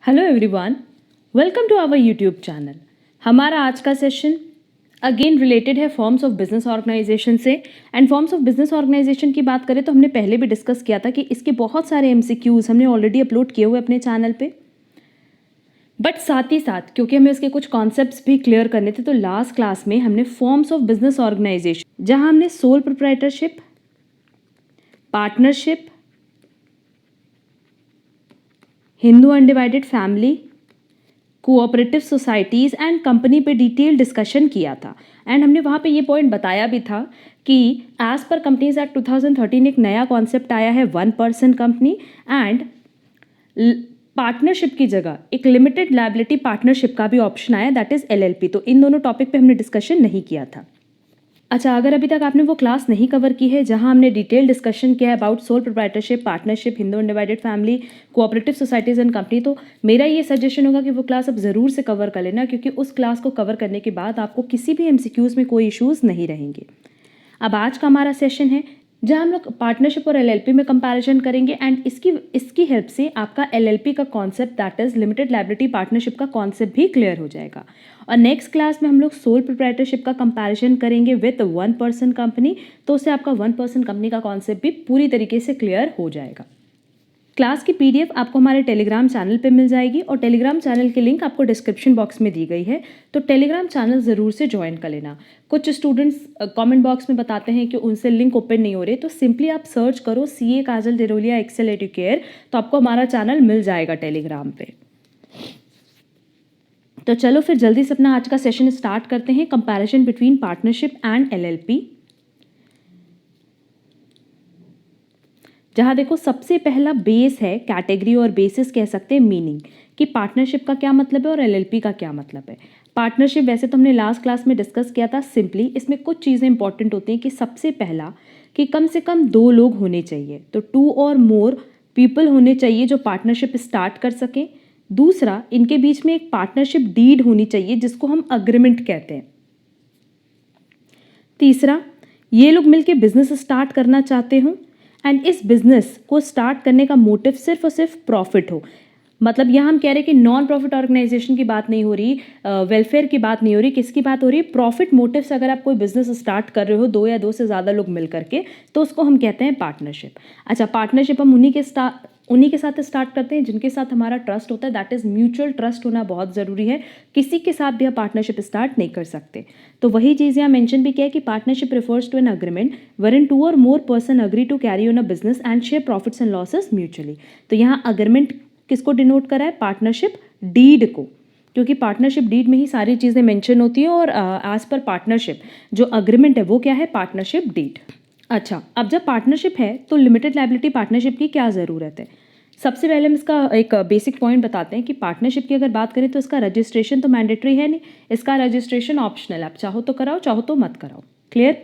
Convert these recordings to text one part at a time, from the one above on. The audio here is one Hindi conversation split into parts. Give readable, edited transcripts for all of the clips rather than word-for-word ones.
Hello everyone, welcome to our YouTube channel. हमारा आज का सेशन अगेन रिलेटेड है फॉर्म्स ऑफ बिजनेस ऑर्गेनाइजेशन से। And forms of business organisation की बात करें तो हमने पहले भी डिस्कस किया था कि इसके बहुत सारे एमसीक्यूज हमने ऑलरेडी अपलोड किए हुए अपने चैनल पे। बट साथ ही साथ क्योंकि हमें इसके कुछ कॉन्सेप्ट्स भी क्लियर करने थे तो लास्ट क्लास में हमने फॉर्म्स ऑफ बिजनेस ऑर्गेनाइजेशन, जहां हमने sole proprietorship, partnership, Hindu undivided family, cooperative societies and company पे डिटेल डिस्कशन किया था। एंड हमने वहाँ पे ये पॉइंट बताया भी था कि एज पर कंपनीज एक्ट 2013 एक नया कॉन्सेप्ट आया है 1% कंपनी, एंड पार्टनरशिप की जगह एक लिमिटेड लायबिलिटी पार्टनरशिप का भी ऑप्शन आया, दैट इज़ एलएलपी। तो इन दोनों टॉपिक पे हमने डिस्कशन नहीं किया था। अच्छा, अगर अभी तक आपने वो क्लास नहीं कवर की है जहां हमने डिटेल डिस्कशन किया है about sole proprietorship, partnership, Hindu undivided family, cooperative societies and company, तो मेरा ये सजेशन होगा कि वो क्लास आप ज़रूर से कवर कर लेना, क्योंकि उस क्लास को कवर करने के बाद आपको किसी भी एमसीक्यूज़ में कोई इश्यूज़ नहीं रहेंगे। अब आज का हमारा सेशन है जहां हम लोग पार्टनरशिप और एलएलपी में कंपैरिजन करेंगे, एंड इसकी हेल्प से आपका एलएलपी का concept, that is limited liability partnership का कॉन्सेप्ट भी क्लियर हो जाएगा। और नेक्स्ट क्लास में हम लोग सोल प्रोप्राइटरशिप का कंपैरिजन करेंगे विथ 1% कंपनी, तो उससे आपका 1% कंपनी का कॉन्सेप्ट भी पूरी तरीके से क्लियर हो जाएगा। क्लास की पीडीएफ आपको हमारे टेलीग्राम चैनल पे मिल जाएगी, और टेलीग्राम चैनल की लिंक आपको डिस्क्रिप्शन बॉक्स में दी गई है, तो टेलीग्राम चैनल ज़रूर से ज्वाइन कर लेना। कुछ स्टूडेंट्स कमेंट बॉक्स में बताते हैं कि उनसे लिंक ओपन नहीं हो रही, तो सिंपली आप सर्च करो CA काजल डिरोलिया एक्सेल एडुकेयर, तो आपको हमारा चैनल मिल जाएगा टेलीग्राम पे। तो चलो फिर जल्दी से अपना आज का सेशन स्टार्ट करते हैं, comparison between partnership and LLP. जहाँ देखो सबसे पहला बेस है कैटेगरी, और बेसिस कह सकते हैं मीनिंग, कि पार्टनरशिप का क्या मतलब है और एलएलपी का क्या मतलब है। पार्टनरशिप वैसे तो हमने लास्ट क्लास में डिस्कस किया था सिंपली, इसमें कुछ चीज़ें इंपॉर्टेंट होती हैं कि सबसे पहला कि कम से कम 2 लोग होने चाहिए, तो 2 और मोर पीपल होने चाहिए जो पार्टनरशिप स्टार्ट कर सकें। दूसरा, इनके बीच में एक पार्टनरशिप डीड होनी चाहिए जिसको हम अग्रीमेंट कहते हैं। तीसरा, ये लोग मिलके बिजनेस स्टार्ट करना चाहते हों, एंड इस बिजनेस को स्टार्ट करने का मोटिव सिर्फ और सिर्फ प्रॉफिट हो। मतलब यहाँ हम कह रहे हैं कि नॉन प्रॉफिट ऑर्गेनाइजेशन की बात नहीं हो रही, वेलफेयर की बात नहीं हो रही, किसकी बात हो रही है? प्रॉफिट मोटिव से अगर आप कोई बिजनेस स्टार्ट कर रहे हो 2 या 2 से ज़्यादा लोग मिल करके, तो उसको हम कहते हैं पार्टनरशिप। अच्छा, पार्टनरशिप हम उन्हीं के साथ स्टार्ट करते हैं जिनके साथ हमारा ट्रस्ट होता है, दैट इज़ म्यूचुअल ट्रस्ट होना बहुत ज़रूरी है। किसी के साथ भी आप पार्टनरशिप स्टार्ट नहीं कर सकते। तो वही चीज़ यहाँ मेंशन भी किया है कि partnership refers to an agreement wherein 2 or more person agree to carry on a business and share profits and losses mutually। तो यहाँ अग्रीमेंट किसको डिनोट करा है? पार्टनरशिप डीड को, क्योंकि पार्टनरशिप डीड में ही सारी चीज़ें मेंशन होती हैं, और एज पर पार्टनरशिप जो अग्रीमेंट है वो क्या है? Partnership deed. अच्छा, अब जब पार्टनरशिप है तो लिमिटेड लायबिलिटी पार्टनरशिप की क्या ज़रूरत है? सबसे पहले हम इसका एक बेसिक पॉइंट बताते हैं कि पार्टनरशिप की अगर बात करें तो इसका रजिस्ट्रेशन तो मैंडेटरी है नहीं, इसका रजिस्ट्रेशन ऑप्शनल, आप चाहो तो कराओ, चाहो तो मत कराओ। क्लियर?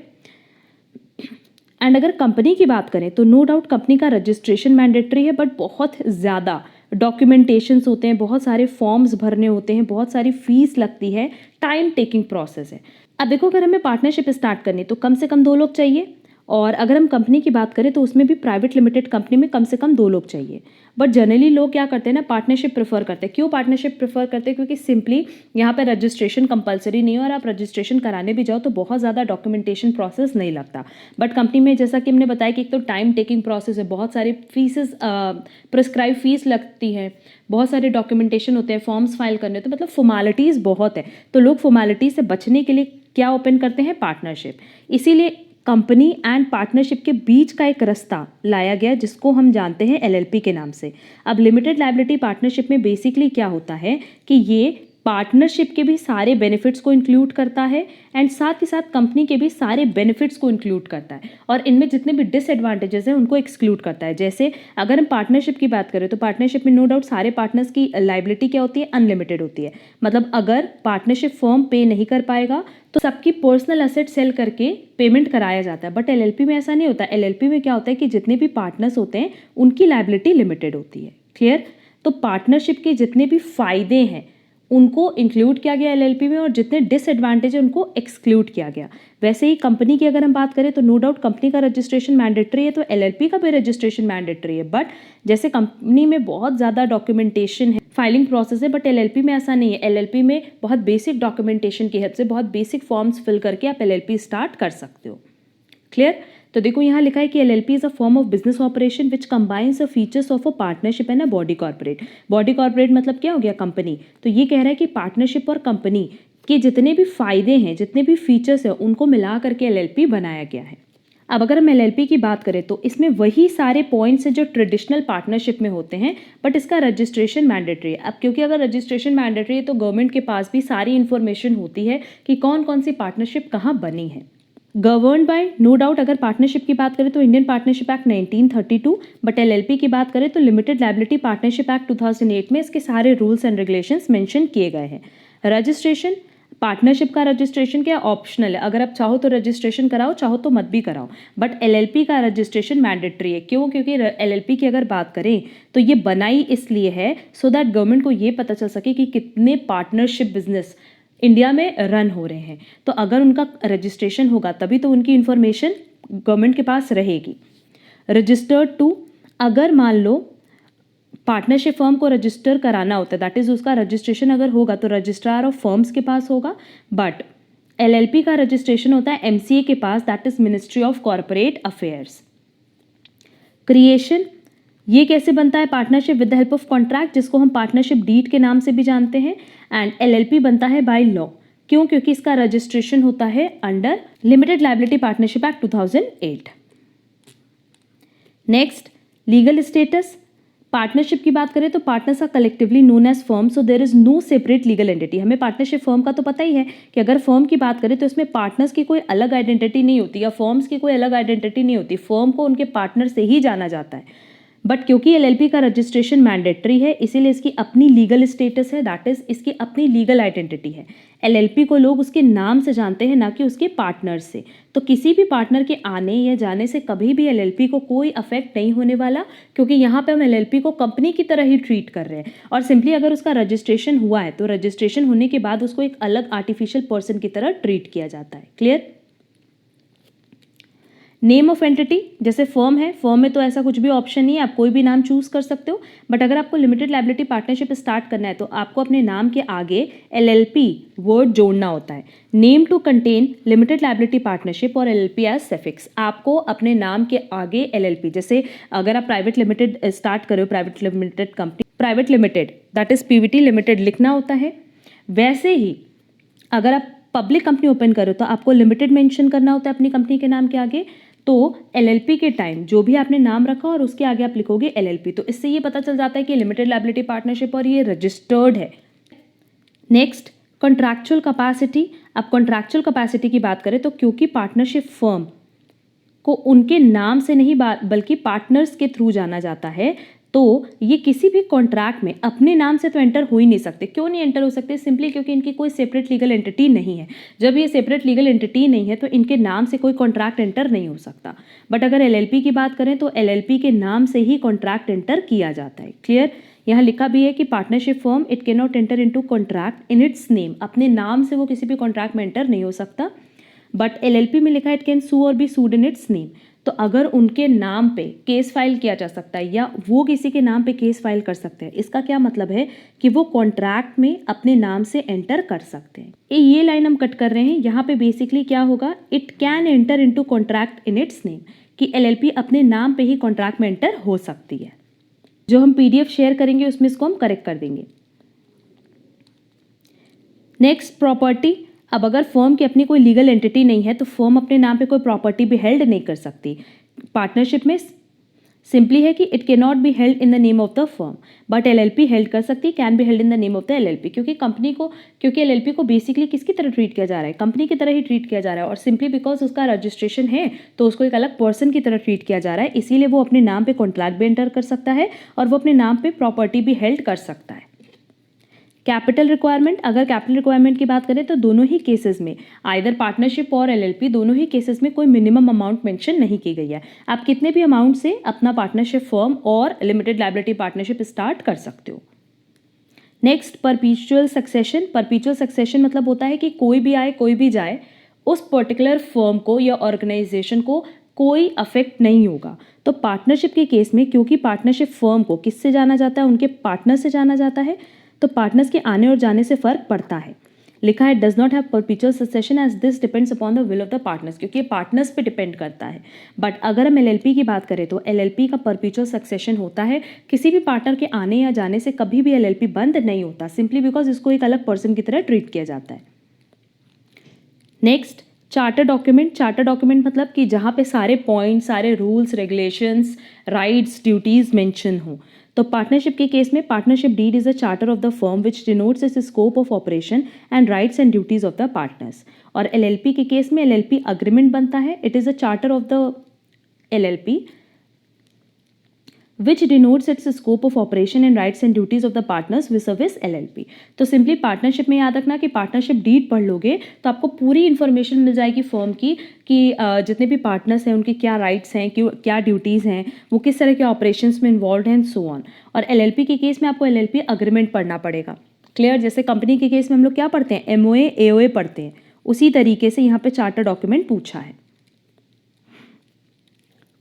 एंड अगर कंपनी की बात करें तो नो डाउट कंपनी का रजिस्ट्रेशन मैंडेटरी है, बट बहुत ज़्यादा डॉक्यूमेंटेशंस होते हैं, बहुत सारे फॉर्म्स भरने होते हैं, बहुत सारी फीस लगती है, टाइम टेकिंग प्रोसेस है। अब देखो, अगर हमें पार्टनरशिप स्टार्ट करनी तो कम से कम 2 लोग चाहिए, और अगर हम कंपनी की बात करें तो उसमें भी प्राइवेट लिमिटेड कंपनी में कम से कम 2 लोग चाहिए। बट जनरली लोग क्या करते हैं ना, पार्टनरशिप प्रेफर करते हैं। क्यों पार्टनरशिप प्रेफर करते हैं? क्योंकि सिंपली यहाँ पे रजिस्ट्रेशन कंपलसरी नहीं है, और आप रजिस्ट्रेशन कराने भी जाओ तो बहुत ज़्यादा डॉक्यूमेंटेशन प्रोसेस नहीं लगता। बट कंपनी में जैसा कि हमने बताया कि एक तो टाइम टेकिंग प्रोसेस है, बहुत सारी फीसेस, प्रिस्क्राइब फीस लगती है, बहुत सारे डॉक्यूमेंटेशन होते हैं, फॉर्म्स फाइल करने होते हैं, मतलब फॉर्मेलिटीज़ बहुत है। तो लोग फॉर्मेलिटी से बचने के लिए क्या ओपन करते हैं? पार्टनरशिप। इसीलिए कंपनी एंड पार्टनरशिप के बीच का एक रास्ता लाया गया जिसको हम जानते हैं एलएलपी के नाम से। अब लिमिटेड लायबिलिटी पार्टनरशिप में बेसिकली क्या होता है कि ये पार्टनरशिप के भी सारे बेनिफिट्स को इंक्लूड करता है, एंड साथ ही साथ कंपनी के भी सारे बेनिफिट्स को इंक्लूड करता है, और इनमें जितने भी डिसएडवांटेजेस हैं उनको एक्सक्लूड करता है। जैसे अगर हम पार्टनरशिप की बात करें तो पार्टनरशिप में नो डाउट सारे पार्टनर्स की लायबिलिटी क्या होती है? अनलिमिटेड होती है। मतलब अगर पार्टनरशिप फर्म पे नहीं कर पाएगा तो सबकी पर्सनल एसेट सेल करके पेमेंट कराया जाता है। बट एलएलपी में ऐसा नहीं होता। एलएलपी में क्या होता है कि जितने भी पार्टनर्स होते हैं उनकी लायबिलिटी लिमिटेड होती है। क्लियर? तो पार्टनरशिप के जितने भी फायदे हैं उनको इंक्लूड किया गया एलएलपी में और जितने डिसएडवांटेज है उनको एक्सक्लूड किया गया। वैसे ही कंपनी की अगर हम बात करें तो नो डाउट कंपनी का रजिस्ट्रेशन मैंडेटरी है, तो एलएलपी का भी रजिस्ट्रेशन मैंडेटरी है। बट जैसे कंपनी में बहुत ज़्यादा डॉक्यूमेंटेशन है, फाइलिंग प्रोसेस है, बट एलएलपी में ऐसा नहीं है। एलएलपी में बहुत बेसिक डॉक्यूमेंटेशन की हेल्प से, बहुत बेसिक फॉर्म्स फिल करके आप एलएलपी स्टार्ट कर सकते हो। क्लियर? तो देखो यहाँ लिखा है कि LLP is a form of business operation which combines the features of a partnership and a body corporate. Body corporate मतलब क्या हो गया? कंपनी। तो ये कह रहा है कि पार्टनरशिप और कंपनी के जितने भी फायदे हैं, जितने भी फीचर्स हैं, उनको मिला करके एलएलपी बनाया गया है। अब अगर हम एलएलपी की बात करें तो इसमें वही सारे पॉइंट्स हैं जो ट्रेडिशनल पार्टनरशिप में होते हैं, बट इसका रजिस्ट्रेशन मैंडेटरी है। अब क्योंकि अगर रजिस्ट्रेशन मैंडेटरी है तो गवर्नमेंट के पास भी सारी इन्फॉर्मेशन होती है कि कौन कौन सी पार्टनरशिप कहाँ बनी है। गवर्न बाय, नो डाउट अगर पार्टनरशिप की बात करें तो Indian partnership act 1932, but LLP की बात करें तो लिमिटेड लायबिलिटी पार्टनरशिप एक्ट 2008 में इसके सारे रूल्स एंड रेगुलेशंस मेंशन किए गए हैं। रजिस्ट्रेशन, पार्टनरशिप का रजिस्ट्रेशन क्या ऑप्शनल है, अगर आप चाहो तो रजिस्ट्रेशन कराओ, चाहो तो मत भी कराओ, बट एलएलपी का रजिस्ट्रेशन मैंडेटरी है। क्यों? क्योंकि एलएलपी की अगर बात करें तो ये बनाई इसलिए है सो दैट गवर्नमेंट को ये पता चल सके कि कितने पार्टनरशिप बिजनेस इंडिया में रन हो रहे हैं। तो अगर उनका रजिस्ट्रेशन होगा तभी तो उनकी इंफॉर्मेशन गवर्नमेंट के पास रहेगी। रजिस्टर्ड टू, अगर मान लो पार्टनरशिप फर्म को रजिस्टर कराना होता है, दैट इज उसका रजिस्ट्रेशन अगर होगा तो रजिस्ट्रार ऑफ फर्म्स के पास होगा, बट एलएलपी का रजिस्ट्रेशन होता है एमसीए के पास, that is Ministry of Corporate Affairs. Creation, ये कैसे बनता है? Partnership with the help of contract, जिसको हम पार्टनरशिप डीड के नाम से भी जानते हैं। एंड एलएलपी बनता है बाय लॉ। क्यों? क्योंकि इसका रजिस्ट्रेशन होता है under limited liability partnership act 2008। Next, legal status. Partnership की बात करें तो partners are collectively known as firm, so there is no separate legal entity. हमें पार्टनरशिप फर्म का तो पता ही है कि अगर फर्म की बात करें तो इसमें पार्टनर्स की कोई अलग आइडेंटिटी नहीं होती या फर्म्स की कोई अलग आइडेंटिटी नहीं होती। फर्म को उनके पार्टनर से ही जाना जाता है। बट क्योंकि एलएलपी का रजिस्ट्रेशन मैंडेटरी है इसीलिए इसकी अपनी लीगल स्टेटस है, दैट इज इसकी अपनी लीगल आइडेंटिटी है। एलएलपी को लोग उसके नाम से जानते हैं, ना कि उसके पार्टनर से। तो किसी भी पार्टनर के आने या जाने से कभी भी एलएलपी को कोई अफेक्ट नहीं होने वाला, क्योंकि यहाँ पे हम एलएलपी को कंपनी की तरह ही ट्रीट कर रहे हैं। और सिंपली अगर उसका रजिस्ट्रेशन हुआ है तो रजिस्ट्रेशन होने के बाद उसको एक अलग आर्टिफिशियल पर्सन की तरह ट्रीट किया जाता है। क्लियर? नेम ऑफ एंटिटी, जैसे फर्म है, फर्म में तो ऐसा कुछ भी ऑप्शन नहीं है, आप कोई भी नाम चूज कर सकते हो। बट अगर आपको लिमिटेड लायबिलिटी पार्टनरशिप स्टार्ट करना है तो आपको अपने नाम के आगे एलएलपी वर्ड जोड़ना होता है। Name to contain limited liability partnership और एलएलपी एज सफिक्स। आपको अपने नाम के आगे एलएलपी, जैसे अगर आप प्राइवेट लिमिटेड स्टार्ट करो, private limited company, private limited that is PVT limited लिखना होता है। वैसे ही अगर आप पब्लिक कंपनी ओपन करो तो आपको लिमिटेड मेंशन करना होता है अपनी कंपनी के नाम के आगे। तो एलएलपी के टाइम जो भी आपने नाम रखा और उसके आगे आप लिखोगे एलएलपी, तो इससे ये पता चल जाता है कि लिमिटेड लायबिलिटी पार्टनरशिप और ये रजिस्टर्ड है। Next, contractual capacity. अब कॉन्ट्रैक्चुअल कैपेसिटी की बात करें तो क्योंकि पार्टनरशिप फर्म को उनके नाम से नहीं बल्कि पार्टनर्स के थ्रू जाना जाता है, तो ये किसी भी कॉन्ट्रैक्ट में अपने नाम से तो एंटर हो ही नहीं सकते। क्यों नहीं एंटर हो सकते? सिंपली क्योंकि इनकी कोई सेपरेट लीगल एंटिटी नहीं है। जब ये सेपरेट लीगल एंटिटी नहीं है तो इनके नाम से कोई कॉन्ट्रैक्ट एंटर नहीं हो सकता। बट अगर एलएलपी की बात करें तो एलएलपी के नाम से ही कॉन्ट्रैक्ट एंटर किया जाता है। क्लियर? यहाँ लिखा भी है कि partnership firm it can not enter into contract in its name. अपने नाम से वो किसी भी कॉन्ट्रैक्ट में एंटर नहीं हो सकता। बट एलएलपी में लिखा है it can sue or be sued in its name. तो अगर उनके नाम पे केस फाइल किया जा सकता है या वो किसी के नाम पे केस फाइल कर सकते हैं, इसका क्या मतलब है कि वो कॉन्ट्रैक्ट में अपने नाम से एंटर कर सकते हैं। ये लाइन हम कट कर रहे हैं। यहाँ पे बेसिकली क्या होगा, it can enter into contract in its name, कि एलएलपी अपने नाम पे ही कॉन्ट्रैक्ट में एंटर हो सकती है। जो हम पीडीएफ शेयर करेंगे उसमें इसको हम करेक्ट कर देंगे। Next, property. अब अगर फर्म की अपनी कोई लीगल एंटिटी नहीं है तो फर्म अपने नाम पे कोई प्रॉपर्टी भी हेल्ड नहीं कर सकती। पार्टनरशिप में सिंपली है कि it can not be held in the name of the firm, but LLP held कर सकती है, can be held in the name of the LLP. क्योंकि एलएलपी को बेसिकली किसकी तरह ट्रीट किया जा रहा है? कंपनी की तरह ही ट्रीट किया जा रहा है। और सिंपली बिकॉज उसका रजिस्ट्रेशन है तो उसको एक अलग पर्सन की तरह ट्रीट किया जा रहा है, इसीलिए वो अपने नाम पे कॉन्ट्रैक्ट भी एंटर कर सकता है और वो अपने नाम पे प्रॉपर्टी भी हेल्ड कर सकता है। कैपिटल रिक्वायरमेंट, अगर कैपिटल रिक्वायरमेंट की बात करें तो दोनों ही केसेस में आइदर पार्टनरशिप और एलएलपी दोनों ही केसेस में कोई मिनिमम अमाउंट मेंशन नहीं की गई है। आप कितने भी अमाउंट से अपना पार्टनरशिप फर्म और लिमिटेड लायबिलिटी पार्टनरशिप स्टार्ट कर सकते हो। Next परपीचुअल succession. परपीचुअल सक्सेशन मतलब होता है कि कोई भी आए कोई भी जाए, उस पर्टिकुलर फर्म को या ऑर्गेनाइजेशन को कोई अफेक्ट नहीं होगा। तो पार्टनरशिप के केस में क्योंकि पार्टनरशिप फर्म को किससे जाना जाता है, उनके पार्टनर से जाना जाता है, तो पार्टनर्स के आने और जाने से फर्क पड़ता है। लिखा है does not have perpetual succession as this depends upon the will of the partners, क्योंकि ये पार्टनर्स पे डिपेंड करता है। बट अगर हम एलएलपी की बात करें तो एलएलपी का परपीचुअल सक्सेशन होता है। किसी भी पार्टनर के आने या जाने से कभी भी एलएलपी बंद नहीं होता, सिंपली बिकॉज इसको एक अलग पर्सन की तरह ट्रीट किया जाता है। Next charter document. Charter document मतलब कि जहाँ पे सारे पॉइंट, सारे rules, regulations, rights, duties mention हो। तो पार्टनरशिप के केस में partnership deed is a charter of the firm which denotes is scope of operation and rights and duties of the partners. और एलएलपी के केस में एलएलपी अग्रीमेंट बनता है। It is a charter of the LLP which denotes its scope of operation and rights and duties of the partners vis-a-vis LLP। तो सिंपली पार्टनरशिप में याद रखना कि पार्टनरशिप डीड पढ़ लोगे तो आपको पूरी इन्फॉर्मेशन मिल जाएगी फर्म की कि जितने भी पार्टनर्स हैं उनके क्या राइट्स हैं, क्या ड्यूटीज़ हैं, वो किस तरह के ऑपरेशंस में इन्वॉल्व हैं, सो ऑन। और एलएलपी के केस में आपको एलएलपी अग्रीमेंट पढ़ना पड़ेगा। क्लियर? जैसे कंपनी के केस में हम लोग क्या पढ़ते हैं, एमओए एओए पढ़ते हैं, उसी तरीके से यहाँ पे चार्टर डॉक्यूमेंट पूछा है।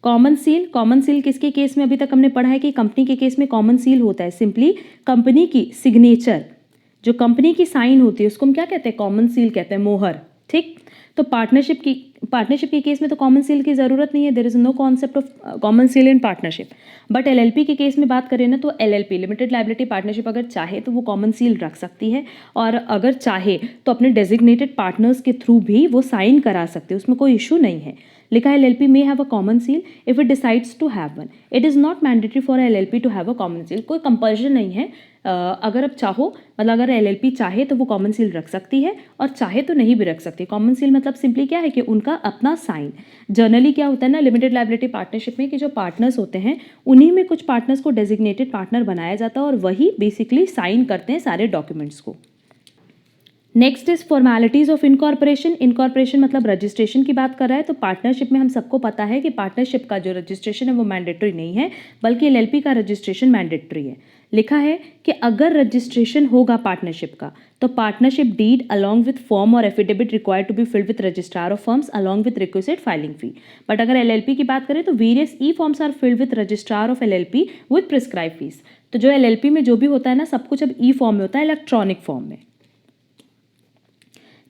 Common seal. कॉमन सील किसके केस में अभी तक हमने पढ़ा है कि कंपनी के केस में कॉमन सील होता है सिंपली कंपनी की सिग्नेचर, जो कंपनी की साइन होती है उसको हम क्या कहते हैं, कॉमन सील कहते हैं, मोहर। ठीक। तो पार्टनरशिप के केस में तो कॉमन सील की ज़रूरत नहीं है, there is no concept of common seal in partnership. But LLP के केस में बात करें ना तो एलएलपी लिमिटेड लायबिलिटी पार्टनरशिप अगर चाहे तो वो कॉमन सील रख सकती है, और अगर चाहे तो अपने डेजिग्नेटेड पार्टनर्स के थ्रू भी वो साइन करा सकते हैं, उसमें कोई इशू नहीं है। लिखा है LLP may have a common seal if it decides to have one. It is not mandatory for LLP to have a common seal. कोई कंपल्शन नहीं है। अगर आप चाहो, मतलब अगर एलएलपी चाहे तो वो कॉमन सील रख सकती है और चाहे तो नहीं भी रख सकती। कॉमन सील मतलब सिंपली क्या है कि उनका अपना साइन। जनरली क्या होता है ना लिमिटेड लायबिलिटी पार्टनरशिप में कि जो पार्टनर्स होते हैं उन्हीं में कुछ पार्टनर्स को डेजिग्नेटेड पार्टनर बनाया जाता है और वही बेसिकली साइन करते हैं सारे डॉक्यूमेंट्स को। Next is formalities of incorporation. Incorporation मतलब रजिस्ट्रेशन की बात कर रहा है। तो पार्टनरशिप में हम सबको पता है कि पार्टनरशिप का जो रजिस्ट्रेशन है वो मैंडेटरी नहीं है, बल्कि एलएलपी का रजिस्ट्रेशन मैंडेटरी है। लिखा है कि अगर रजिस्ट्रेशन होगा पार्टनरशिप का तो partnership deed along with form और affidavit required to be filled with registrar of firms along with requested filing fee. But अगर एलएलपी की बात करें तो various e forms are filled with registrar of LLP with prescribe fees. तो जो एलएलपी में जो भी होता है ना सब कुछ अब ई फॉर्म में होता है, इलेक्ट्रॉनिक फॉर्म में।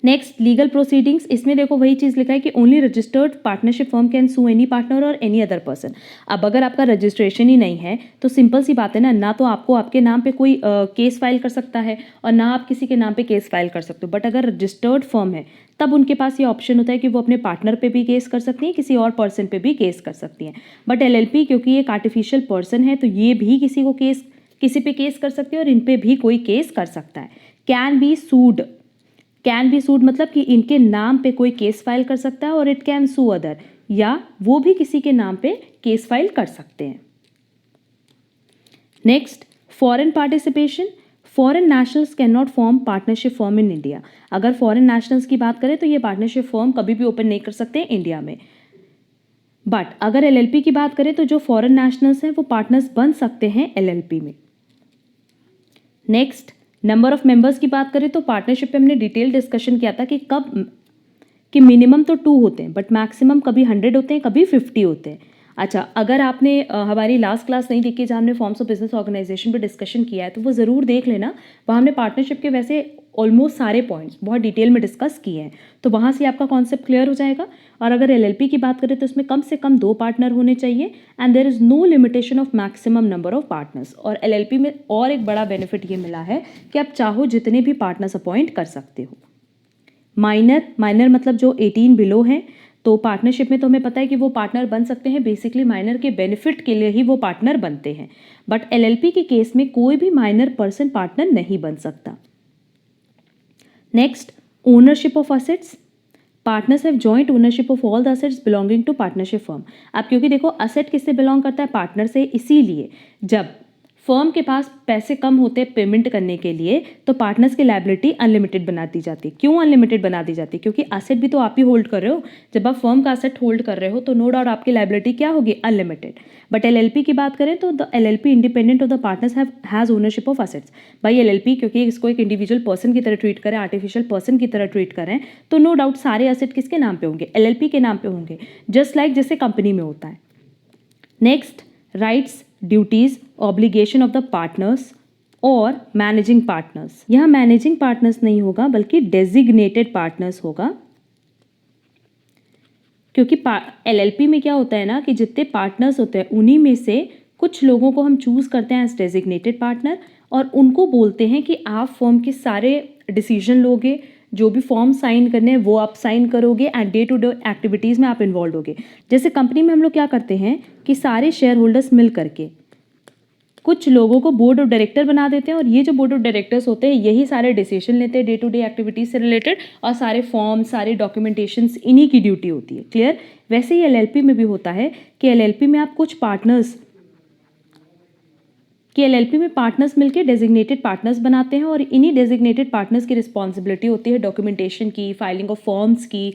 Next legal proceedings. इसमें देखो वही चीज़ लिखा है कि only registered partnership firm can sue any partner or any other person. अब अगर आपका रजिस्ट्रेशन ही नहीं है तो सिंपल सी बात है ना तो आपको आपके नाम पे कोई केस फाइल कर सकता है और ना आप किसी के नाम पे केस फाइल कर सकते हो। बट अगर रजिस्टर्ड फर्म है तब उनके पास ये ऑप्शन होता है कि वो अपने पार्टनर पे भी केस कर सकती हैं, किसी और पर्सन पे भी केस कर सकती हैं। बट एलएलपी क्योंकि ये एक आर्टिफिशियल पर्सन है तो ये भी किसी पे केस कर सकती है और इन पे भी कोई केस कर सकता है। कैन बी सूड मतलब कि इनके नाम पे कोई केस फाइल कर सकता है, और इट कैन सू अदर, या वो भी किसी के नाम पे केस फाइल कर सकते हैं। Next foreign participation. Foreign nationals can not form partnership firm in India. अगर फॉरेन नेशनल्स की बात करें तो ये पार्टनरशिप फर्म कभी भी ओपन नहीं कर सकते इंडिया में। बट अगर एलएलपी की बात करें तो जो फॉरेन नेशनल्स हैं वो पार्टनर्स बन सकते हैं एलएलपी में। नेक्स्ट नंबर ऑफ मेंबर्स की बात करें तो पार्टनरशिप पे हमने डिटेल डिस्कशन किया था कि मिनिमम तो 2 होते हैं बट मैक्सिमम कभी 100 होते हैं, कभी 50 होते हैं। अच्छा, अगर आपने हमारी लास्ट क्लास नहीं देखी जहाँ हमने फॉर्म्स ऑफ बिजनेस ऑर्गेनाइजेशन पे डिस्कशन किया है तो वो ज़रूर देख लेना। वहाँ हमने पार्टनरशिप के वैसे ऑलमोस्ट सारे पॉइंट्स बहुत डिटेल में डिस्कस किए हैं, तो वहाँ से आपका कॉन्सेप्ट क्लियर हो जाएगा। और अगर एलएलपी की बात करें तो इसमें कम से कम 2 पार्टनर होने चाहिए and there is no limitation of maximum number of partners. और एलएलपी में और एक बड़ा बेनिफिट ये मिला है कि आप चाहो जितने भी पार्टनर्स अपॉइंट कर सकते हो। माइनर मतलब जो 18 बिलो हैं, तो पार्टनरशिप में तो हमें पता है कि वो पार्टनर बन सकते हैं, बेसिकली माइनर के बेनिफिट के लिए ही वो पार्टनर बनते हैं। बट एलएलपी के केस में कोई भी माइनर पर्सन पार्टनर नहीं बन सकता। Next ownership of assets. Partners have joint ownership of all the assets belonging to partnership firm. अब क्योंकि देखो असेट किससे बिलोंग करता है, पार्टनर से, इसीलिए जब फर्म के पास पैसे कम होते हैं पेमेंट करने के लिए, तो पार्टनर्स की लायबिलिटी अनलिमिटेड बना दी जाती है। क्यों अनलिमिटेड बना दी जाती है? क्योंकि एसेट भी तो आप ही होल्ड कर रहे हो। जब आप फर्म का एसेट होल्ड कर रहे हो तो नो डाउट आपकी लायबिलिटी क्या होगी? अनलिमिटेड। बट एलएलपी की बात करें तो the LLP independent of the partners has ownership of assets. भाई एलएलपी क्योंकि इसको एक इंडिविजुअल पर्सन की तरह ट्रीट करें, आर्टिफिशियल पर्सन की तरह ट्रीट करें, तो नो डाउट सारे एसेट किसके नाम पे होंगे? एलएलपी के नाम पे होंगे, जस्ट लाइक जैसे कंपनी में होता है। Next, rights, duties, obligation of the partners और मैनेजिंग पार्टनर्स। यहाँ मैनेजिंग पार्टनर्स नहीं होगा बल्कि डेजिग्नेटेड पार्टनर्स होगा, क्योंकि एलएलपी में क्या होता है ना कि जितने पार्टनर्स होते हैं उन्हीं में से कुछ लोगों को हम चूज करते हैं एज डेजिग्नेटेड पार्टनर, और उनको बोलते हैं कि आप फर्म के सारे डिसीजन लोगे, जो भी फॉर्म साइन करने हैं वो आप साइन करोगे, and day to day activities में आप इन्वॉल्व होगे। जैसे कंपनी में हम लोग क्या करते हैं कि सारे शेयर होल्डर्स मिल करके कुछ लोगों को बोर्ड ऑफ डायरेक्टर बना देते हैं, और ये जो बोर्ड ऑफ डायरेक्टर्स होते हैं यही सारे डिसीजन लेते हैं डे टू डे एक्टिविटीज से रिलेटेड, और सारे फॉर्म सारे डॉक्यूमेंटेशंस इन्हीं की ड्यूटी होती है। क्लियर? वैसे ही एलएलपी में भी होता है कि एलएलपी में आप कुछ पार्टनर्स मिलकर डेजिग्नेटेड पार्टनर्स बनाते हैं, और इन्हीं डेजिग्नेटेड पार्टनर्स की रिस्पॉन्सिबिलिटी होती है डॉक्यूमेंटेशन की, फाइलिंग ऑफ फॉर्म्स की,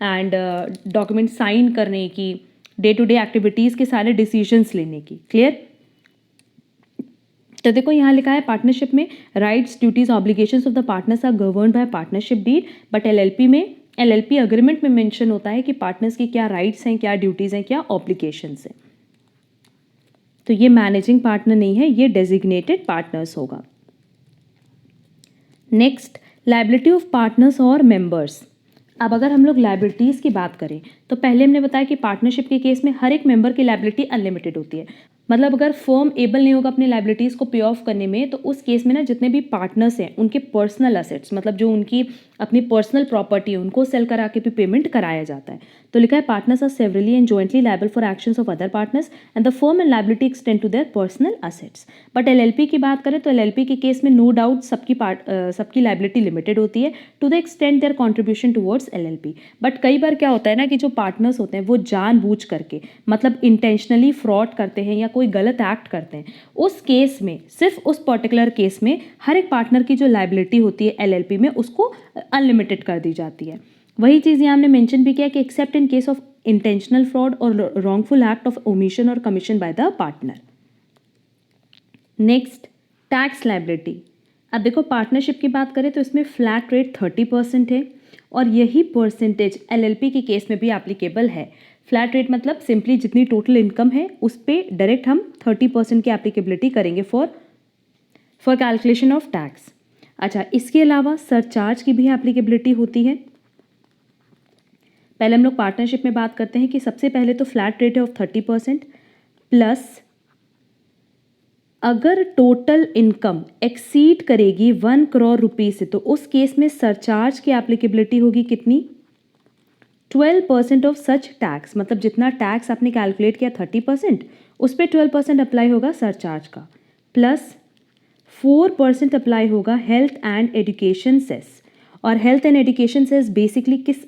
एंड डॉक्यूमेंट साइन करने की, डे टू डे एक्टिविटीज़ के सारे डिसीजंस लेने की। क्लियर? तो देखो यहाँ लिखा है पार्टनरशिप में rights, duties, obligations of the partners are governed by partnership deed, but LLP agreement में मेंशन होता है कि पार्टनर्स की क्या राइट्स हैं, क्या ड्यूटीज़ हैं, क्या ऑब्लिगेशंस हैं। तो ये मैनेजिंग पार्टनर नहीं है, ये डेजिग्नेटेड पार्टनर्स होगा। नेक्स्ट, लायबिलिटी ऑफ पार्टनर्स और मेंबर्स। अब अगर हम लोग लायबिलिटीज़ की बात करें तो पहले हमने बताया कि पार्टनरशिप के केस में हर एक मेंबर की लायबिलिटी अनलिमिटेड होती है। मतलब अगर फर्म एबल नहीं होगा अपने लायबिलिटीज़ को पे ऑफ करने में, तो उस केस में ना जितने भी पार्टनर्स हैं उनके पर्सनल असेट्स, मतलब जो उनकी अपनी पर्सनल प्रॉपर्टी है, उनको सेल करा के भी पेमेंट कराया जाता है। तो लिखा है partners are severally and jointly liable for actions of other partners and the firm and liability extend to their personal assets. But LLP की बात करें तो एलएलपी के केस में नो डाउट सबकी लायबिलिटी लिमिटेड होती है to the extend their contribution towards LLP. But कई बार क्या होता है ना कि जो पार्टनर्स होते हैं वो जानबूझ करके, मतलब इंटेंशनली फ्रॉड करते हैं या कोई गलत एक्ट करते हैं, उस केस में, सिर्फ उस पर्टिकुलर केस में हर एक पार्टनर की जो लायबिलिटी होती है एलएलपी में उसको अनलिमिटेड कर दी जाती है। वही चीज़ यहाँ हमने मेंशन भी किया कि accept in case of intentional fraud और रॉन्गफुल एक्ट ऑफ ओमिशन और commission by the partner. Next, tax liability. अब देखो पार्टनरशिप की बात करें तो इसमें फ्लैट रेट 30% है, और यही परसेंटेज एलएलपी के केस में भी एप्लीकेबल है। फ्लैट रेट मतलब सिंपली जितनी टोटल इनकम है उस पर डायरेक्ट हम 30% की एप्लीकेबिलिटी करेंगे फॉर कैलकुलेशन ऑफ टैक्स। अच्छा, इसके अलावा सरचार्ज की भी एप्लीकेबिलिटी होती है। पहले हम लोग पार्टनरशिप में बात करते हैं कि सबसे पहले तो फ्लैट रेट है ऑफ 30%, प्लस अगर टोटल इनकम एक्सीड करेगी 1 करोड़ रुपीज से तो उस केस में सरचार्ज की एप्लीकेबिलिटी होगी कितनी? 12% ऑफ सच टैक्स। मतलब जितना टैक्स आपने कैलकुलेट किया 30%, उस पर 12% अप्लाई होगा सरचार्ज का, प्लस 4% अप्लाई होगा हेल्थ एंड एजुकेशन सेस। और health and education cess basically किस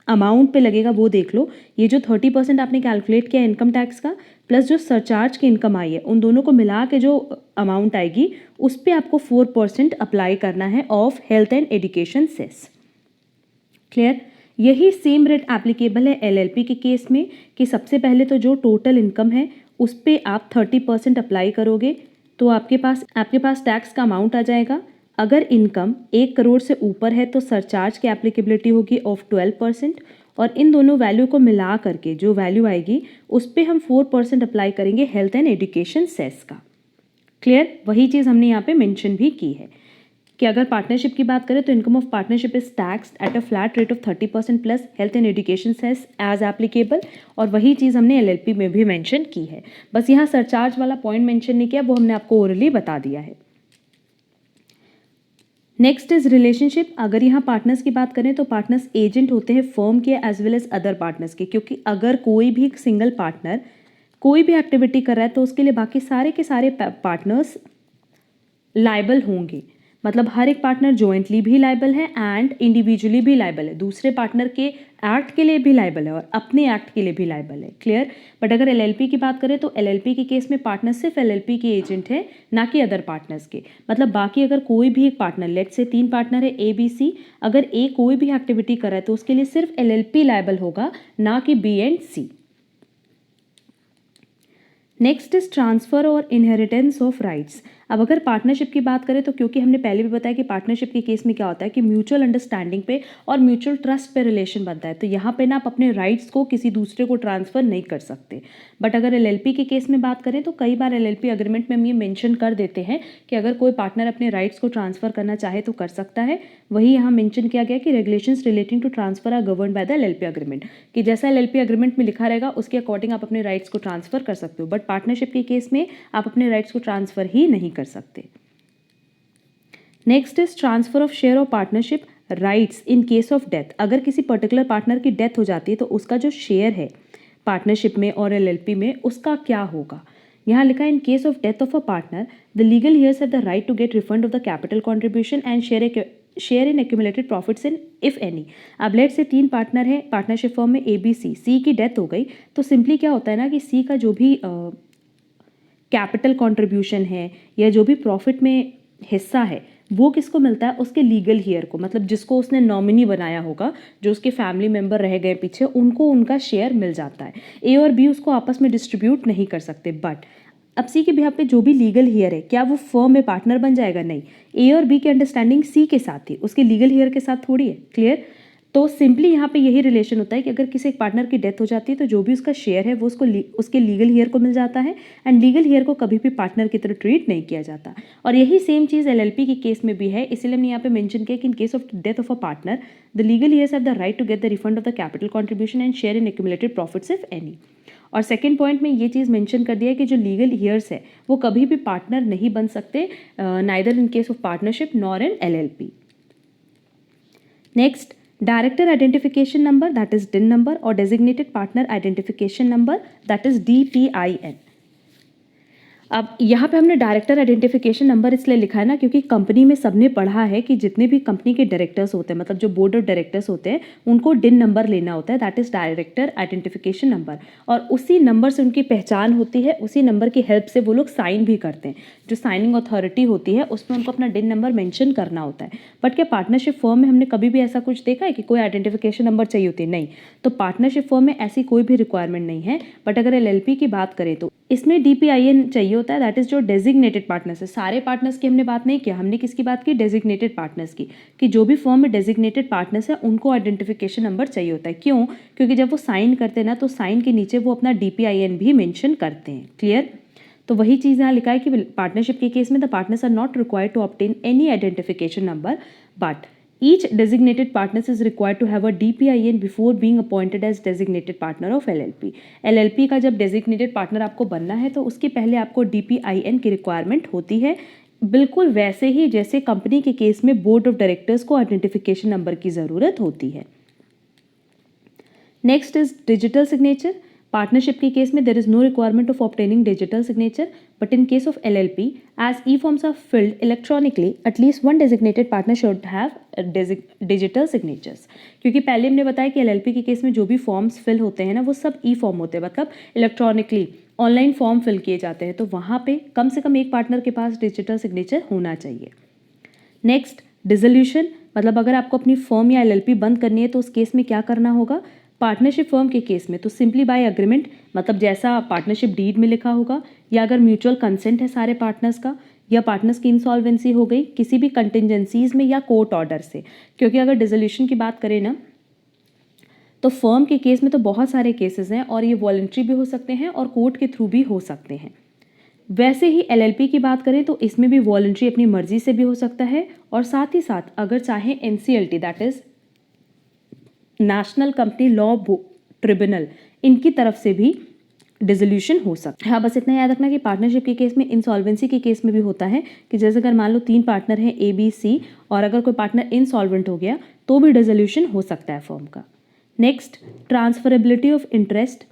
अमाउंट पे लगेगा वो देख लो। ये जो 30% आपने कैलकुलेट किया इनकम टैक्स का, प्लस जो सरचार्ज की इनकम आई है, उन दोनों को मिला के जो अमाउंट आएगी उस पे आपको 4% अप्लाई करना है of health and education cess. Clear? यही सेम रेट एप्लीकेबल है एलएलपी के केस में कि सबसे पहले तो जो टोटल इनकम है उस पे आप 30% अप्लाई करोगे तो आपके पास टैक्स का अमाउंट आ जाएगा। अगर इनकम 1 करोड़ से ऊपर है तो सरचार्ज की एप्लीकेबिलिटी होगी ऑफ 12%, और इन दोनों वैल्यू को मिला करके जो वैल्यू आएगी उस पे हम 4% अप्लाई करेंगे हेल्थ एंड एजुकेशन सेस का। क्लियर? वही चीज़ हमने यहाँ पे मेंशन भी की है कि अगर पार्टनरशिप की बात करें तो income of partnership is taxed at a flat rate of 30% plus health and education cess as applicable, और वही चीज़ हमने एलएलपी में भी मेंशन की है। बस यहाँ सरचार्ज वाला पॉइंट मेंशन नहीं किया, वो हमने आपको ओरली बता दिया है। Next is relationship. अगर यहाँ पार्टनर्स की बात करें तो पार्टनर्स एजेंट होते हैं फर्म के as well as other partners के, क्योंकि अगर कोई भी सिंगल पार्टनर कोई भी एक्टिविटी कर रहा है तो उसके लिए बाकी सारे के सारे पार्टनर्स लायबल होंगे। मतलब हर एक पार्टनर जॉइंटली भी लायबल है एंड इंडिविजुअली भी लायबल है, दूसरे पार्टनर के एक्ट के लिए भी लायबल है और अपने एक्ट के लिए भी लायबल है। क्लियर? बट अगर एलएलपी की बात करें तो एलएलपी के केस में पार्टनर सिर्फ एलएलपी के एजेंट है, ना कि अदर पार्टनर्स के। मतलब बाकी अगर कोई भी एक पार्टनर, लेट से 3 पार्टनर है ए बी सी, अगर ए कोई भी एक्टिविटी कर रहा है तो उसके लिए सिर्फ एलएलपी लायबल होगा, ना कि B and C. Next is transfer और इनहेरिटेंस ऑफ राइट्स। अब अगर पार्टनरशिप की बात करें तो क्योंकि हमने पहले भी बताया कि पार्टनरशिप के केस में क्या होता है कि म्यूचुअल अंडरस्टैंडिंग पे और म्यूचुअल ट्रस्ट पे रिलेशन बनता है, तो यहाँ पे ना आप अपने राइट्स को किसी दूसरे को ट्रांसफर नहीं कर सकते। बट अगर एलएलपी के केस में बात करें तो कई बार एलएलपी एग्रीमेंट में हम ये मेंशन कर देते हैं कि अगर कोई पार्टनर अपने राइट्स को ट्रांसफर करना चाहे तो कर सकता है। वही यहाँ मेंशन किया गया कि regulations relating to transfer are govern by the LLP agreement, कि जैसा एलएलपी एग्रीमेंट में लिखा रहेगा उसके अकॉर्डिंग आप अपने राइट्स को ट्रांसफर कर सकते हो। बट पार्टनरशिप के केस में आप अपने राइट्स को ट्रांसफर ही नहीं कर सकते। Next is transfer of share of partnership rights in case of death. अगर किसी पर्टिकुलर पार्टनर की डेथ हो जाती है तो उसका जो शेयर है पार्टनरशिप में और एलएलपी में उसका क्या होगा। यहाँ लिखा है in case of death of a partner the legal heirs have the right to get refund of the capital contribution and share in accumulated profits in if any. अब लेट से 3 पार्टनर है पार्टनरशिप फॉर्म में ए बी सी, सी की डेथ हो गई तो सिंपली क्या होता है ना कि सी का जो भी कैपिटल कंट्रीब्यूशन है या जो भी प्रॉफिट में हिस्सा है वो किसको मिलता है, उसके लीगल हियर को, मतलब जिसको उसने नॉमिनी बनाया होगा, जो उसके फैमिली मेंबर रह गए पीछे, उनको उनका शेयर मिल जाता है। ए और बी उसको आपस में डिस्ट्रीब्यूट नहीं कर सकते। बट अब सी के बिहाफ पे जो भी लीगल हियर है क्या वो फर्म में पार्टनर बन जाएगा? नहीं, ए और बी की अंडरस्टैंडिंग सी के साथ थी, उसके लीगल हियर के साथ थोड़ी है। क्लियर? तो सिंपली यहाँ पे यही रिलेशन होता है कि अगर किसी एक पार्टनर की डेथ हो जाती है तो जो भी उसका शेयर है वो उसके लीगल हियर को मिल जाता है एंड लीगल हियर को कभी भी पार्टनर की तरह ट्रीट नहीं किया जाता। और यही सेम चीज़ एलएलपी के केस में भी है, इसीलिए हमने यहाँ पे मेंशन किया कि in case of death of a partner the legal heirs have the right to get the refund of the capital contribution and share in accumulated profits if any. और सेकेंड पॉइंट में ये चीज़ मेंशन कर दिया है कि जो लीगल हियर्स है वो कभी भी पार्टनर नहीं बन सकते, neither in case of partnership nor in LLP. Next, director identification number that is डिन नंबर और designated partner identification number that is DPIN। अब यहाँ पे हमने डायरेक्टर आइडेंटिफिकेशन नंबर इसलिए लिखा है ना क्योंकि कंपनी में सबने पढ़ा है कि जितने भी कंपनी के डायरेक्टर्स होते हैं, मतलब जो बोर्ड ऑफ डायरेक्टर्स होते हैं, उनको डिन नंबर लेना होता है, that is director identification number. और उसी नंबर से उनकी पहचान होती है, उसी नंबर की हेल्प से वो लोग साइन भी करते हैं। जो साइनिंग अथॉरिटी होती है उसमें उनको अपना डिन नंबर मेंशन करना होता है। बट क्या पार्टनरशिप फर्म में हमने कभी भी ऐसा कुछ देखा है कि कोई आइडेंटिफिकेशन नंबर चाहिए होती है? नहीं। तो पार्टनरशिप फर्म में ऐसी कोई भी रिक्वायरमेंट नहीं है। बट अगर एलएलपी की बात करें तो इसमें DPIN चाहिए होता है, दैट इज जो डेजिग्नेटेड पार्टनर्स है। सारे पार्टनर्स की हमने बात नहीं किया, हमने किसकी बात की? डेजिग्नेटेड पार्टनर्स की, कि जो भी फर्म में डेजिग्नेटेड पार्टनर्स है उनको आइडेंटिफिकेशन नंबर चाहिए होता है। क्यों? क्योंकि जब वो साइन करते हैं ना तो साइन के नीचे वो अपना DPIN भी मेंशन करते हैं। क्लियर? तो वही चीज़ यहाँ लिखा है कि पार्टनरशिप के केस में the partners are not required to obtain any identification number but each designated partner is required to have a DPIN before being appointed as designated partner of LLP। LLP का जब designated partner आपको बनना है तो उसके पहले आपको DPIN की रिक्वायरमेंट होती है, बिल्कुल वैसे ही जैसे कंपनी के केस में बोर्ड ऑफ डायरेक्टर्स को आइडेंटिफिकेशन नंबर की ज़रूरत होती है। Next is digital signature. Partnership के केस में there is no requirement of obtaining digital signature, but in case of LLP as e-forms are filled electronically, at least one designated partner should have digital signatures। क्योंकि पहले हमने बताया कि LLP के केस में जो भी फॉर्म्स फिल होते हैं ना वो सब E-फॉर्म होते हैं, मतलब इलेक्ट्रॉनिकली ऑनलाइन फॉर्म फिल किए जाते हैं, तो वहाँ पे कम से कम एक पार्टनर के पास डिजिटल सिग्नेचर होना चाहिए। नेक्स्ट, डिसोल्यूशन, मतलब अगर आपको अपनी फर्म या LLP बंद करनी है तो उस केस में क्या करना होगा? पार्टनरशिप फर्म के केस में तो सिंपली बाय एग्रीमेंट, मतलब जैसा पार्टनरशिप डीड में लिखा होगा, या अगर म्यूचुअल कंसेंट है सारे पार्टनर्स का, या पार्टनर्स की इंसॉल्वेंसी हो गई किसी भी कंटिजेंसीज में या कोर्ट ऑर्डर से। क्योंकि अगर डिसोल्यूशन की बात करें ना तो फर्म के केस में तो बहुत सारे केसेस हैं और ये वॉलंटरी भी हो सकते हैं और कोर्ट के थ्रू भी हो सकते हैं। वैसे ही LLP की बात करें तो इसमें भी वॉलंटरी अपनी मर्जी से भी हो सकता है, और साथ ही साथ अगर चाहे NCLT that is national company law tribunal, इनकी तरफ से भी डिसोल्यूशन हो सकता है। हाँ, बस इतना याद रखना कि पार्टनरशिप के केस में इंसॉल्वेंसी के केस में भी होता है कि जैसे अगर मान लो 3 पार्टनर हैं ABC और अगर कोई पार्टनर इंसॉल्वेंट हो गया तो भी डिसोल्यूशन हो सकता है फर्म का। Next, transferability of interest.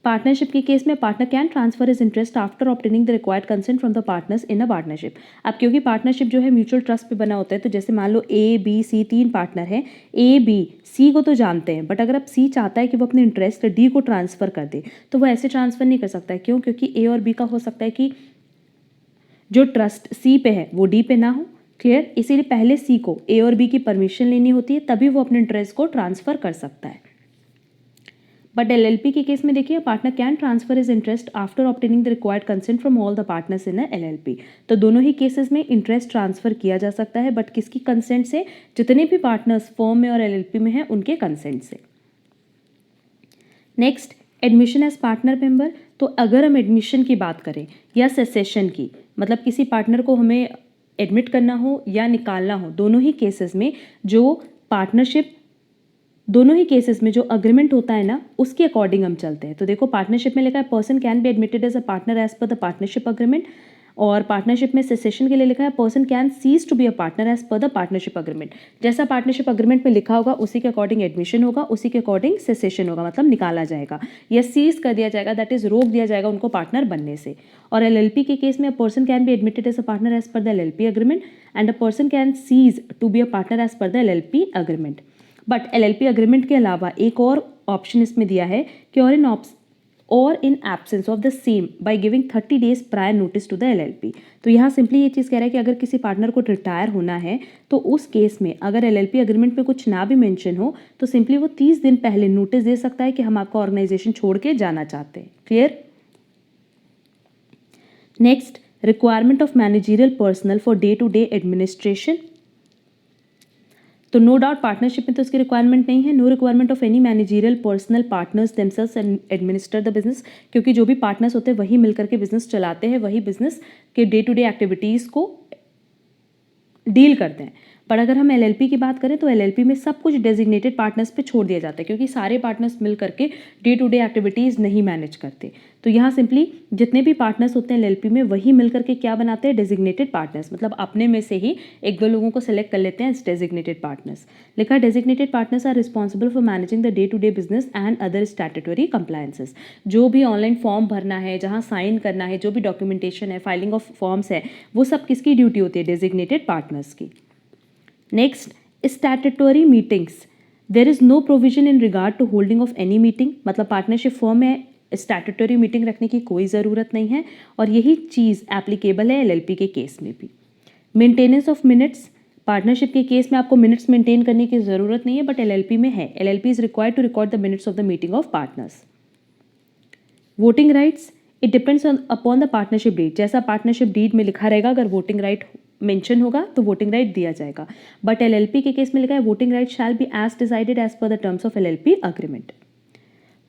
Partnership के केस में partner can transfer his interest after obtaining the required consent from the partners in a partnership. अब क्योंकि पार्टनरशिप जो है म्यूचुअल ट्रस्ट पे बना होता है, तो जैसे मान लो ए बी सी 3 पार्टनर हैं, ए बी सी को तो जानते हैं, बट अगर अब सी चाहता है कि वो अपने इंटरेस्ट डी को ट्रांसफ़र कर दे, तो वो ऐसे ट्रांसफ़र नहीं कर सकता है। क्यों? क्योंकि ए और बी का हो सकता है कि जो ट्रस्ट सी पे है वो डी पे ना हो। क्लियर? इसीलिए पहले सी को ए और बी की परमिशन लेनी होती है, तभी वो अपने इंटरेस्ट को ट्रांसफ़र कर सकता है। बट एलएलपी के केस में देखिए, partner can transfer his interest after obtaining the required consent from all the partners in LLP. तो दोनों ही केसेस में इंटरेस्ट ट्रांसफर किया जा सकता है, बट किसकी कंसेंट से? जितने भी पार्टनर्स फर्म में और एलएलपी में हैं उनके कंसेंट से। Next, admission as partner member. तो अगर हम एडमिशन की बात करें या सेसेशन की, मतलब किसी पार्टनर को हमें एडमिट करना हो या निकालना हो, दोनों ही केसेस में जो पार्टनरशिप, दोनों ही केसेस में जो अग्रीमेंट होता है ना, उसके अकॉर्डिंग हम चलते हैं। तो देखो, पार्टनरशिप में लिखा है person can be admitted as a partner as per the partnership agreement, और पार्टनरशिप में सेसेशन के लिए लिखा है person can cease to be a partner as per the partnership agreement. जैसा पार्टनरशिप अग्रीमेंट में लिखा होगा उसी के अकॉर्डिंग एडमिशन होगा, उसी के अकॉर्डिंग सेसेशन होगा, मतलब निकाला जाएगा या सीज कर दिया जाएगा, दैट इज रोक दिया जाएगा उनको पार्टनर बनने से। और एलएलपी के केस में a person can be admitted as a partner as per the LLP agreement and a person can cease to be a partner as per the LLP agreement. But LLP agreement के अलावा एक और ऑप्शन इसमें दिया है कि और in absence of the same by giving 30 days prior notice to the LLP. तो यहाँ सिंपली ये चीज़ कह रहा है कि अगर किसी पार्टनर को रिटायर होना है तो उस केस में अगर एलएलपी अग्रीमेंट में कुछ ना भी मेंशन हो तो सिंपली वो 30 दिन पहले नोटिस दे सकता है कि हम आपका ऑर्गेनाइजेशन छोड़ के जाना चाहते हैं। Clear? Next, requirement of managerial personnel for day to day administration. तो नो डाउट पार्टनरशिप में तो उसकी रिक्वायरमेंट नहीं है। No requirement of any managerial personnel partners themselves administer the business, क्योंकि जो भी पार्टनर्स होते हैं वही मिलकर के बिजनेस चलाते हैं, वही बिजनेस के डे टू डे एक्टिविटीज़ को डील करते हैं। पर अगर हम एलएलपी की बात करें तो एलएलपी में सब कुछ डेजिग्नेटेड पार्टनर्स पे छोड़ दिया जाता है, क्योंकि सारे पार्टनर्स मिल करके डे टू डे एक्टिविटीज़ नहीं मैनेज करते। तो यहाँ सिंपली जितने भी पार्टनर्स होते हैं एलएलपी में वही मिल करके क्या बनाते हैं? डेजिग्नेटेड पार्टनर्स, मतलब अपने में से ही एक दो लोगों को सेलेक्ट कर लेते हैं एज डेजिग्नेटेड पार्टनर्स। लिखा है designated partners are responsible for managing the day to day business and other statutory compliances. जो भी ऑनलाइन फॉर्म भरना है, जहाँ साइन करना है, जो भी डॉक्यूमेंटेशन है, फाइलिंग ऑफ फॉर्म्स है, वो सब किसकी ड्यूटी होती है? डेजिग्नेटेड पार्टनर्स की। Next, statutory meetings. There is no provision in regard to holding of any meeting, मतलब पार्टनरशिप फॉर्म में स्टैट्यूटरी मीटिंग रखने की कोई ज़रूरत नहीं है, और यही चीज़ एप्लीकेबल है एलएलपी के केस में भी। Maintenance of minutes. पार्टनरशिप के केस में आपको मिनट्स मेंटेन करने की ज़रूरत नहीं है, बट एलएलपी में है। LLP is required to record the minutes of the meeting of partners. Voting rights, it depends upon the partnership deed. जैसा पार्टनरशिप डीड में लिखा रहेगा, अगर वोटिंग राइट मेंशन होगा तो वोटिंग राइट दिया जाएगा। बट एलएलपी के केस में लिखा है voting right shall be as decided as per the terms of LLP agreement.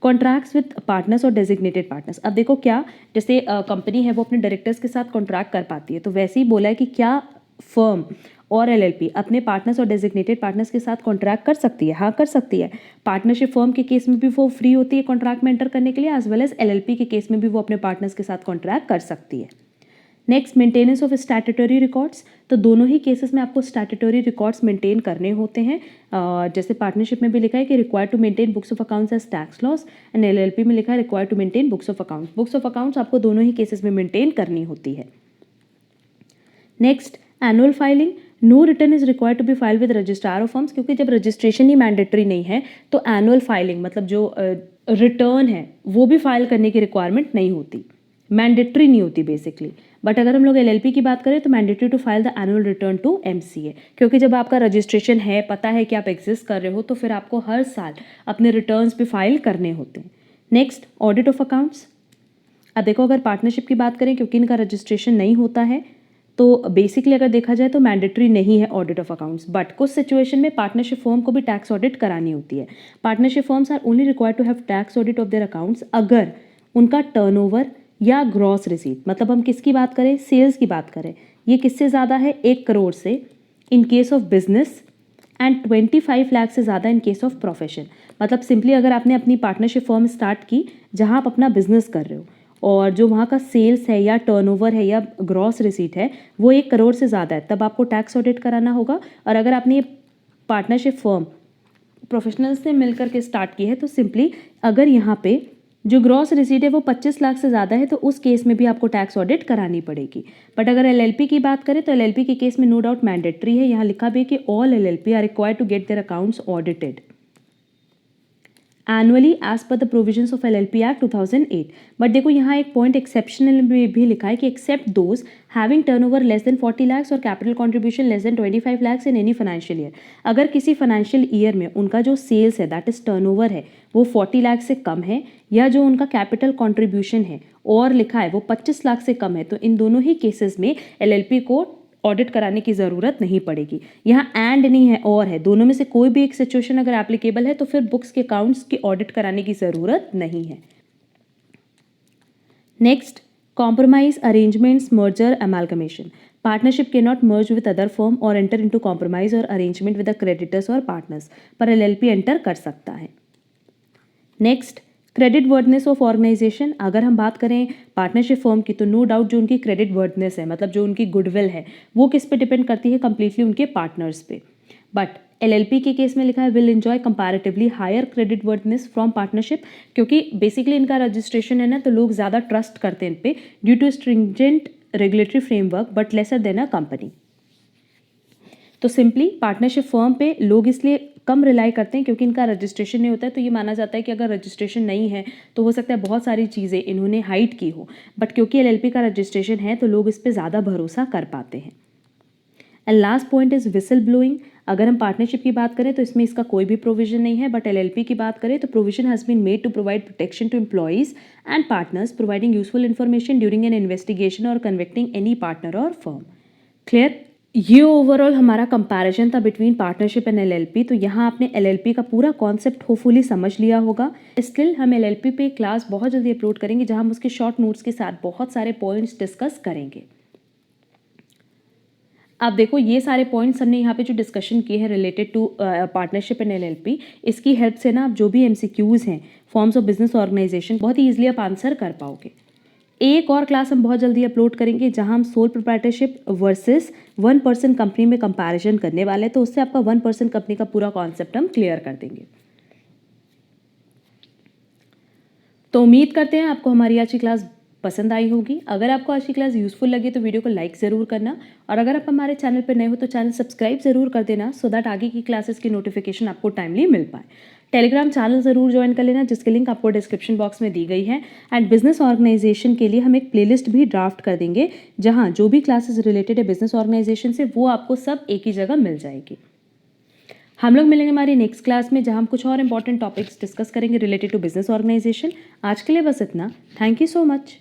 Contracts with partners और डेजिग्नेटेड पार्टनर्स। अब देखो, क्या जैसे कंपनी है वो अपने डायरेक्टर्स के साथ कॉन्ट्रैक्ट कर पाती है, तो वैसे ही बोला है कि क्या फर्म और एलएलपी अपने पार्टनर्स और डेजिग्नेटेड पार्टनर्स के साथ कॉन्ट्रैक्ट कर सकती है? हाँ, कर सकती है। पार्टनरशिप फर्म के केस में भी वो फ्री होती है कॉन्ट्रैक्ट में एंटर करने के लिए, एज वेल एज एलएलपी के केस में भी वो अपने पार्टनर्स के साथ कॉन्ट्रैक्ट कर सकती है। Next, maintenance of statutory records. तो दोनों ही केसेस में आपको स्टैट्यूटरी रिकॉर्ड्स मेंटेन करने होते हैं। जैसे पार्टनरशिप में भी लिखा है कि required to maintain books of accounts as tax laws, and LLP में लिखा है required to maintain books of accounts. Books of accounts आपको दोनों ही केसेस में मेंटेन करनी होती है। Next, annual filing. No return is required to be file with registrar of firms, क्योंकि जब रजिस्ट्रेशन ही मैंडेटरी नहीं है तो एनुअल फाइलिंग मतलब जो रिटर्न है वो भी फाइल करने की रिक्वायरमेंट नहीं होती, मैंडेटरी नहीं होती बेसिकली। बट अगर हम लोग एलएलपी की बात करें तो mandatory to file the annual return to MCA, क्योंकि जब आपका रजिस्ट्रेशन है, पता है कि आप एग्जिस्ट कर रहे हो, तो फिर आपको हर साल अपने रिटर्न्स भी फाइल करने होते हैं। Next, audit of accounts. अब देखो, अगर पार्टनरशिप की बात करें, क्योंकि इनका रजिस्ट्रेशन नहीं होता है, तो बेसिकली अगर देखा जाए तो मैंडेटरी नहीं है ऑडिट ऑफ अकाउंट्स, बट कुछ सिचुएशन में पार्टनरशिप फर्म को भी टैक्स ऑडिट करानी होती है। Partnership firms are only required to have tax audit of their accounts अगर उनका टर्नओवर या ग्रॉस रिसीट, मतलब हम किसकी बात करें? सेल्स की बात करें, ये किससे ज़्यादा है? 1 करोड़ से इन case of business and 25 lakh से ज़्यादा इन केस ऑफ प्रोफेशन। मतलब सिंपली अगर आपने अपनी पार्टनरशिप फर्म स्टार्ट की जहाँ आप अपना बिजनेस कर रहे हो और जो वहाँ का सेल्स है या टर्नओवर है या ग्रॉस रिसीट है वो 1 करोड़ से ज़्यादा है, तब आपको टैक्स ऑडिट कराना होगा। और अगर आपने पार्टनरशिप फर्म प्रोफेशनल्स से मिलकर के स्टार्ट की है तो सिंपली अगर यहाँ पे जो ग्रॉस रिसीट है वो 25 लाख से ज़्यादा है तो उस केस में भी आपको टैक्स ऑडिट करानी पड़ेगी। बट अगर एलएलपी की बात करें तो एलएलपी के केस में नो डाउट मैंडेटरी है। यहाँ लिखा भी है कि all LLP are required to get their accounts audited annually as per the provisions of LLP act 2008। But देखो यहाँ एक पॉइंट एक्सेप्शनल में भी लिखा है कि except those having turnover less than 40 lakhs और capital contribution less than 25 lakhs in any financial year. अगर किसी फाइनेंशियल ईयर में उनका जो सेल्स है दैट इज टर्नओवर है वो 40 लाख से कम है या जो उनका कैपिटल कंट्रीब्यूशन है और लिखा है वो 25 लाख से कम है तो इन दोनों ही केसेस में एलएलपी को ऑडिट कराने की ज़रूरत नहीं पड़ेगी। यहाँ एंड नहीं है और है, दोनों में से कोई भी एक सिचुएशन अगर एप्लीकेबल है तो फिर बुक्स के अकाउंट्स की ऑडिट कराने की ज़रूरत नहीं है। Next, compromise arrangements merger amalgamation. Partnership के not merge with other firm और एंटर इनटू कॉम्प्रोमाइज और अरेंजमेंट विद द क्रेडिटर्स और पार्टनर्स, पर एलएलपी एंटर कर सकता है। Next, credit worthiness of organisation. अगर हम बात करें पार्टनरशिप फर्म की तो नो डाउट जो उनकी क्रेडिट वर्दनेस है मतलब जो उनकी गुडविल है वो किस पे डिपेंड करती है, कंप्लीटली उनके पार्टनर्स पे। बट एलएलपी के केस में लिखा है will enjoy comparatively higher credit worthiness from partnership, क्योंकि बेसिकली इनका रजिस्ट्रेशन है ना तो लोग ज़्यादा ट्रस्ट करते हैं इन पे due to stringent regulatory framework but lesser than a company. तो सिंपली पार्टनरशिप फर्म पे लोग इसलिए कम रिलाई करते हैं क्योंकि इनका रजिस्ट्रेशन नहीं होता है, तो ये माना जाता है कि अगर रजिस्ट्रेशन नहीं है तो हो सकता है बहुत सारी चीज़ें इन्होंने हाइड की हो, बट क्योंकि एलएलपी का रजिस्ट्रेशन है तो लोग इस पर ज़्यादा भरोसा कर पाते हैं। And last point is whistle blowing. अगर हम पार्टनरशिप की बात करें तो इसमें इसका कोई भी प्रोविजन नहीं है, बट एलएलपी की बात करें तो provision has been made to provide protection to employees and partners providing useful information during an investigation और कन्विक्टिंग एनी पार्टनर और फर्म। क्लियर? ये ओवरऑल हमारा कंपैरिजन था बिटवीन पार्टनरशिप एंड एलएलपी। तो यहाँ आपने एलएलपी का पूरा कॉन्सेप्ट होपफुली समझ लिया होगा। स्टिल हम एलएलपी पे क्लास बहुत जल्दी अपलोड करेंगे जहाँ हम उसके शॉर्ट नोट्स के साथ बहुत सारे पॉइंट्स डिस्कस करेंगे। अब देखो ये सारे पॉइंट्स हमने यहाँ पे जो डिस्कशन किए हैं related to partnership and LLP, इसकी हेल्प से ना आप जो भी एमसीक्यूज हैं फॉर्म्स ऑफ बिजनेस ऑर्गेनाइजेशन बहुत ही ईजिली आप आंसर कर पाओगे। एक और क्लास हम बहुत जल्दी अपलोड करेंगे जहां हम सोल प्रोप्राइटरशिप वर्सेस 1% कंपनी में कंपैरिजन करने वाले हैं, तो उससे आपका 1% कंपनी का पूरा कॉन्सेप्ट हम क्लियर कर देंगे। तो उम्मीद करते हैं आपको हमारी आज की क्लास पसंद आई होगी। अगर आपको आज की क्लास यूजफुल लगी तो वीडियो को लाइक ज़रूर करना, और अगर आप हमारे चैनल पर नए हो तो चैनल सब्सक्राइब ज़रूर कर देना सो दैट आगे की क्लासेस की नोटिफिकेशन आपको टाइमली मिल पाए। टेलीग्राम चैनल ज़रूर ज्वाइन कर लेना जिसकी लिंक आपको डिस्क्रिप्शन बॉक्स में दी गई है। एंड बिजनेस ऑर्गेनाइजेशन के लिए हम एक प्लेलिस्ट भी ड्राफ्ट कर देंगे जहां जो भी क्लासेस रिलेटेड है बिजनेस ऑर्गेनाइजेशन से वो आपको सब एक ही जगह मिल जाएगी। हम लोग मिलेंगे हमारी नेक्स्ट क्लास में जहां हम कुछ और इंपॉर्टेंट टॉपिक्स डिस्कस करेंगे रिलेटेड टू बिजनेस ऑर्गेनाइजेशन। आज के लिए बस इतना। Thank you so much.